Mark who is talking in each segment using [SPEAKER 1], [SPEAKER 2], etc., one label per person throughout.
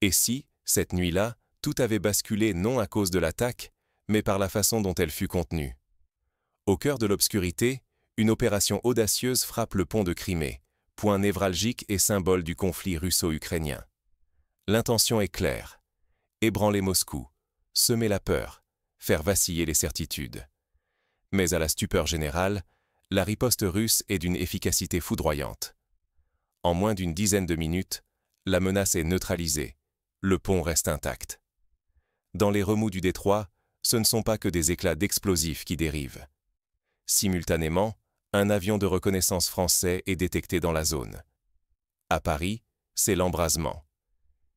[SPEAKER 1] Et si, cette nuit-là, tout avait basculé non à cause de l'attaque, mais par la façon dont elle fut contenue. Au cœur de l'obscurité, une opération audacieuse frappe le pont de Crimée, point névralgique et symbole du conflit russo-ukrainien. L'intention est claire: ébranler Moscou, semer la peur, faire vaciller les certitudes. Mais à la stupeur générale, la riposte russe est d'une efficacité foudroyante. En moins d'une dizaine de minutes, la menace est neutralisée, le pont reste intact. Dans les remous du détroit, ce ne sont pas que des éclats d'explosifs qui dérivent. Simultanément, un avion de reconnaissance français est détecté dans la zone. À Paris, c'est l'embrasement.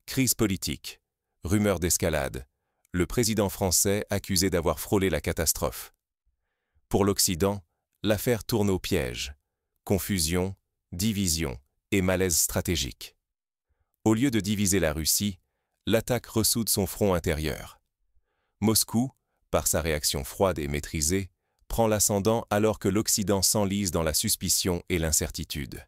[SPEAKER 1] Crise politique, rumeurs d'escalade, le président français accusé d'avoir frôlé la catastrophe. Pour l'Occident, l'affaire tourne au piège. Confusion, division et malaise stratégique. Au lieu de diviser la Russie, l'attaque ressoude son front intérieur. Moscou, par sa réaction froide et maîtrisée, prend l'ascendant alors que l'Occident s'enlise dans la suspicion et l'incertitude.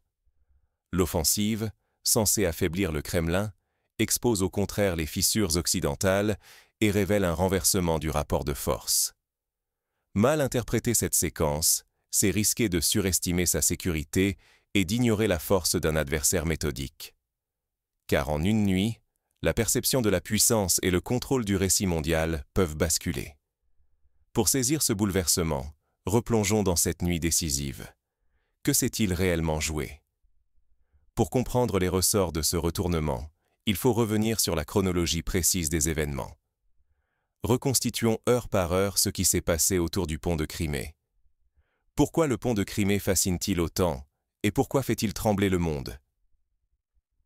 [SPEAKER 1] L'offensive, censée affaiblir le Kremlin, expose au contraire les fissures occidentales et révèle un renversement du rapport de force. Mal interpréter cette séquence, c'est risquer de surestimer sa sécurité et d'ignorer la force d'un adversaire méthodique. Car en une nuit, la perception de la puissance et le contrôle du récit mondial peuvent basculer. Pour saisir ce bouleversement, replongeons dans cette nuit décisive. Que s'est-il réellement joué? Pour comprendre les ressorts de ce retournement, il faut revenir sur la chronologie précise des événements. Reconstituons heure par heure ce qui s'est passé autour du pont de Crimée. Pourquoi le pont de Crimée fascine-t-il autant, et pourquoi fait-il trembler le monde?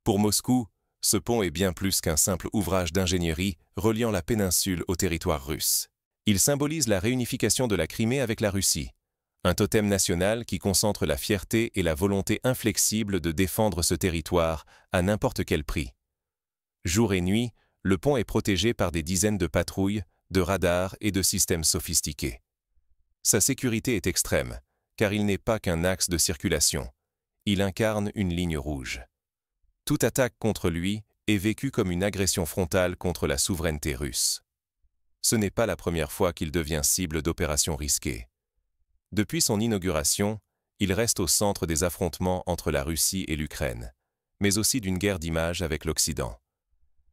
[SPEAKER 1] Pour Moscou, ce pont est bien plus qu'un simple ouvrage d'ingénierie reliant la péninsule au territoire russe. Il symbolise la réunification de la Crimée avec la Russie, un totem national qui concentre la fierté et la volonté inflexible de défendre ce territoire à n'importe quel prix. Jour et nuit, le pont est protégé par des dizaines de patrouilles, de radars et de systèmes sophistiqués. Sa sécurité est extrême, car il n'est pas qu'un axe de circulation. Il incarne une ligne rouge. Toute attaque contre lui est vécue comme une agression frontale contre la souveraineté russe. Ce n'est pas la première fois qu'il devient cible d'opérations risquées. Depuis son inauguration, il reste au centre des affrontements entre la Russie et l'Ukraine, mais aussi d'une guerre d'image avec l'Occident.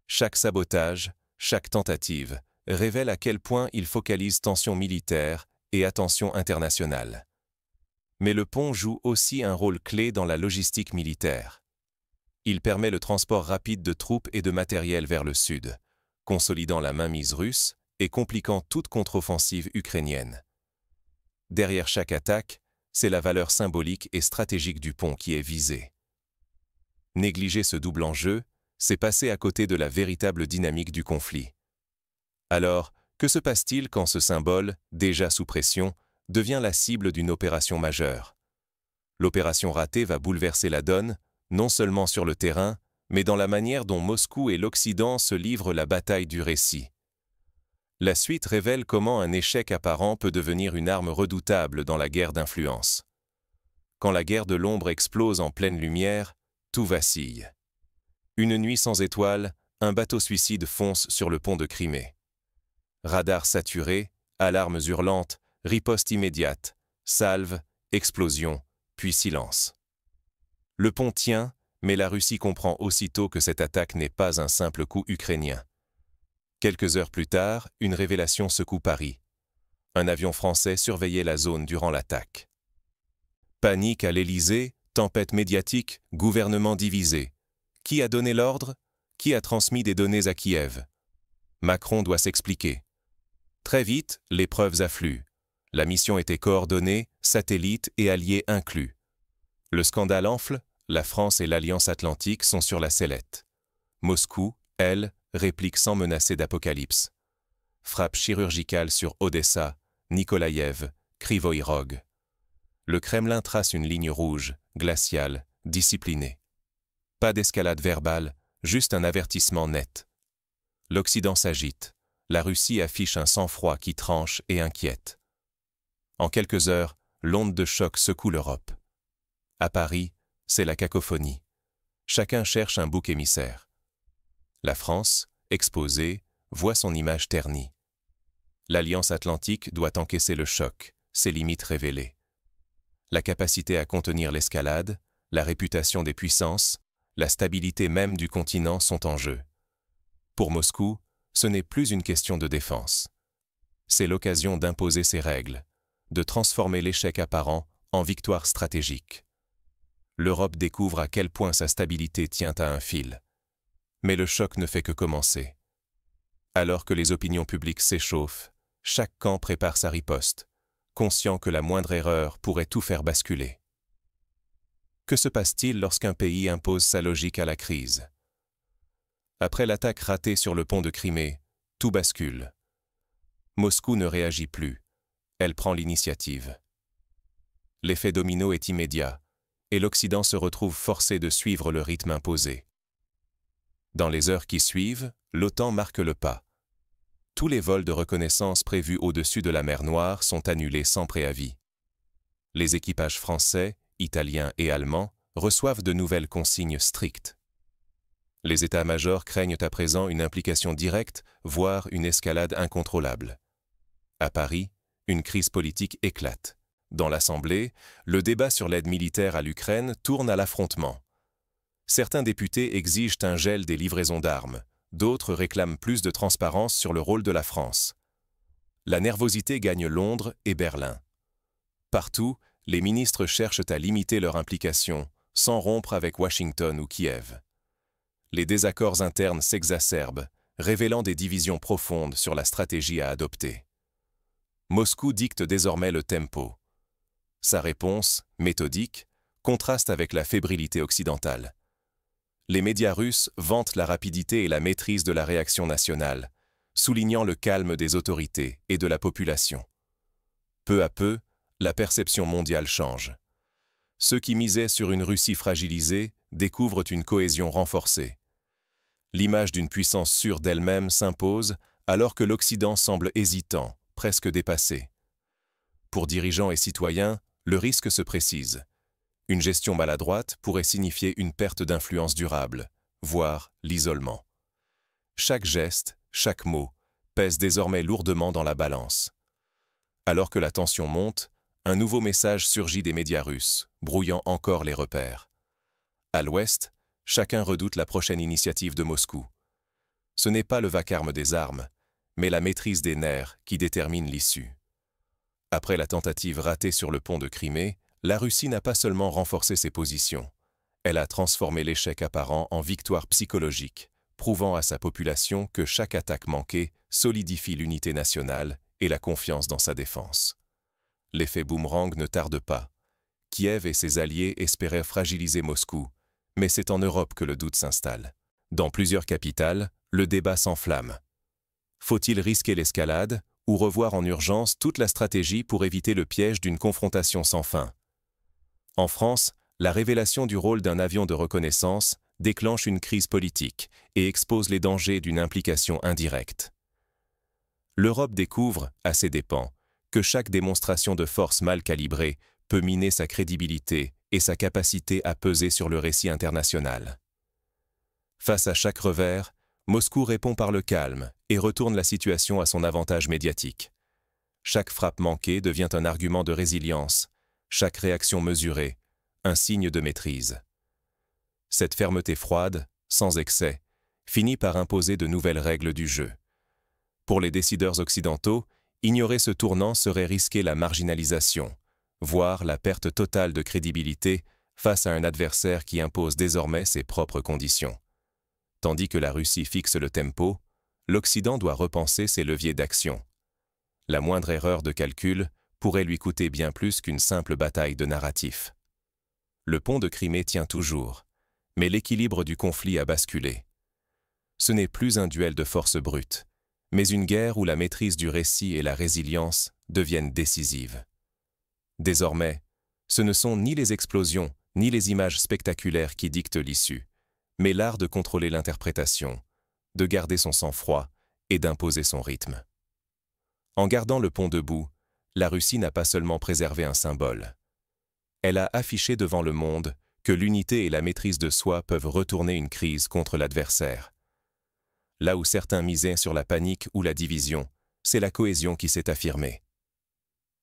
[SPEAKER 1] Chaque sabotage, chaque tentative, révèle à quel point il focalise tensions militaires et attention internationale. Mais le pont joue aussi un rôle clé dans la logistique militaire. Il permet le transport rapide de troupes et de matériel vers le sud, consolidant la mainmise russe et compliquant toute contre-offensive ukrainienne. Derrière chaque attaque, c'est la valeur symbolique et stratégique du pont qui est visée. Négliger ce double enjeu, c'est passer à côté de la véritable dynamique du conflit. Alors, que se passe-t-il quand ce symbole, déjà sous pression, devient la cible d'une opération majeure? L'opération ratée va bouleverser la donne, non seulement sur le terrain, mais dans la manière dont Moscou et l'Occident se livrent la bataille du récit. La suite révèle comment un échec apparent peut devenir une arme redoutable dans la guerre d'influence. Quand la guerre de l'ombre explose en pleine lumière, tout vacille. Une nuit sans étoiles, un bateau suicide fonce sur le pont de Crimée. Radar saturé, alarmes hurlantes, riposte immédiate, salve, explosion, puis silence. Le pont tient, mais la Russie comprend aussitôt que cette attaque n'est pas un simple coup ukrainien. Quelques heures plus tard, une révélation secoue Paris. Un avion français surveillait la zone durant l'attaque. Panique à l'Élysée, tempête médiatique, gouvernement divisé. Qui a donné l'ordre? Qui a transmis des données à Kiev? Macron doit s'expliquer. Très vite, les preuves affluent. La mission était coordonnée, satellites et alliés inclus. Le scandale enfle, la France et l'Alliance Atlantique sont sur la sellette. Moscou, elle, réplique sans menacer d'apocalypse. Frappe chirurgicale sur Odessa, Nikolaïev, Kryvyi Rog. Le Kremlin trace une ligne rouge, glaciale, disciplinée. Pas d'escalade verbale, juste un avertissement net. L'Occident s'agite. La Russie affiche un sang-froid qui tranche et inquiète. En quelques heures, l'onde de choc secoue l'Europe. À Paris, c'est la cacophonie. Chacun cherche un bouc émissaire. La France, exposée, voit son image ternie. L'Alliance atlantique doit encaisser le choc, ses limites révélées. La capacité à contenir l'escalade, la réputation des puissances, la stabilité même du continent sont en jeu. Pour Moscou, ce n'est plus une question de défense. C'est l'occasion d'imposer ses règles, de transformer l'échec apparent en victoire stratégique. L'Europe découvre à quel point sa stabilité tient à un fil. Mais le choc ne fait que commencer. Alors que les opinions publiques s'échauffent, chaque camp prépare sa riposte, conscient que la moindre erreur pourrait tout faire basculer. Que se passe-t-il lorsqu'un pays impose sa logique à la crise? Après l'attaque ratée sur le pont de Crimée, tout bascule. Moscou ne réagit plus, elle prend l'initiative. L'effet domino est immédiat, et l'Occident se retrouve forcé de suivre le rythme imposé. Dans les heures qui suivent, l'OTAN marque le pas. Tous les vols de reconnaissance prévus au-dessus de la mer Noire sont annulés sans préavis. Les équipages français, italiens et allemands reçoivent de nouvelles consignes strictes. Les états-majors craignent à présent une implication directe, voire une escalade incontrôlable. À Paris, une crise politique éclate. Dans l'Assemblée, le débat sur l'aide militaire à l'Ukraine tourne à l'affrontement. Certains députés exigent un gel des livraisons d'armes, d'autres réclament plus de transparence sur le rôle de la France. La nervosité gagne Londres et Berlin. Partout, les ministres cherchent à limiter leur implication, sans rompre avec Washington ou Kiev. Les désaccords internes s'exacerbent, révélant des divisions profondes sur la stratégie à adopter. Moscou dicte désormais le tempo. Sa réponse, méthodique, contraste avec la fébrilité occidentale. Les médias russes vantent la rapidité et la maîtrise de la réaction nationale, soulignant le calme des autorités et de la population. Peu à peu, la perception mondiale change. Ceux qui misaient sur une Russie fragilisée découvrent une cohésion renforcée. L'image d'une puissance sûre d'elle-même s'impose alors que l'Occident semble hésitant, presque dépassé. Pour dirigeants et citoyens, le risque se précise. Une gestion maladroite pourrait signifier une perte d'influence durable, voire l'isolement. Chaque geste, chaque mot, pèse désormais lourdement dans la balance. Alors que la tension monte, un nouveau message surgit des médias russes, brouillant encore les repères. À l'ouest, chacun redoute la prochaine initiative de Moscou. Ce n'est pas le vacarme des armes, mais la maîtrise des nerfs qui détermine l'issue. Après la tentative ratée sur le pont de Crimée, la Russie n'a pas seulement renforcé ses positions, elle a transformé l'échec apparent en victoire psychologique, prouvant à sa population que chaque attaque manquée solidifie l'unité nationale et la confiance dans sa défense. L'effet boomerang ne tarde pas. Kiev et ses alliés espéraient fragiliser Moscou, mais c'est en Europe que le doute s'installe. Dans plusieurs capitales, le débat s'enflamme. Faut-il risquer l'escalade ou revoir en urgence toute la stratégie pour éviter le piège d'une confrontation sans fin? En France, la révélation du rôle d'un avion de reconnaissance déclenche une crise politique et expose les dangers d'une implication indirecte. L'Europe découvre, à ses dépens, que chaque démonstration de force mal calibrée peut miner sa crédibilité et sa capacité à peser sur le récit international. Face à chaque revers, Moscou répond par le calme et retourne la situation à son avantage médiatique. Chaque frappe manquée devient un argument de résilience, chaque réaction mesurée, un signe de maîtrise. Cette fermeté froide, sans excès, finit par imposer de nouvelles règles du jeu. Pour les décideurs occidentaux, ignorer ce tournant serait risquer la marginalisation, voire la perte totale de crédibilité face à un adversaire qui impose désormais ses propres conditions. Tandis que la Russie fixe le tempo, l'Occident doit repenser ses leviers d'action. La moindre erreur de calcul pourrait lui coûter bien plus qu'une simple bataille de narratif. Le pont de Crimée tient toujours, mais l'équilibre du conflit a basculé. Ce n'est plus un duel de force brute, mais une guerre où la maîtrise du récit et la résilience deviennent décisives. Désormais, ce ne sont ni les explosions, ni les images spectaculaires qui dictent l'issue, mais l'art de contrôler l'interprétation, de garder son sang-froid et d'imposer son rythme. En gardant le pont debout, la Russie n'a pas seulement préservé un symbole. Elle a affiché devant le monde que l'unité et la maîtrise de soi peuvent retourner une crise contre l'adversaire. Là où certains misaient sur la panique ou la division, c'est la cohésion qui s'est affirmée.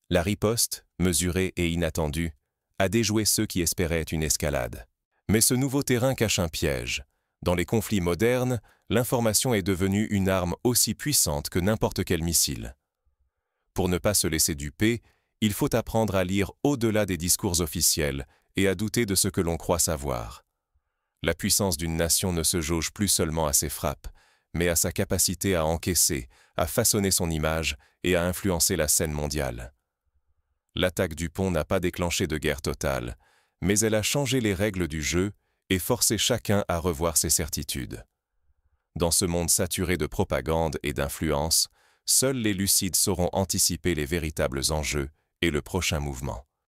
[SPEAKER 1] La riposte, mesurée et inattendue, a déjoué ceux qui espéraient une escalade. Mais ce nouveau terrain cache un piège. Dans les conflits modernes, l'information est devenue une arme aussi puissante que n'importe quel missile. Pour ne pas se laisser duper, il faut apprendre à lire au-delà des discours officiels et à douter de ce que l'on croit savoir. La puissance d'une nation ne se jauge plus seulement à ses frappes, mais à sa capacité à encaisser, à façonner son image et à influencer la scène mondiale. L'attaque du pont n'a pas déclenché de guerre totale, mais elle a changé les règles du jeu et forcé chacun à revoir ses certitudes. Dans ce monde saturé de propagande et d'influence, seuls les lucides sauront anticiper les véritables enjeux et le prochain mouvement.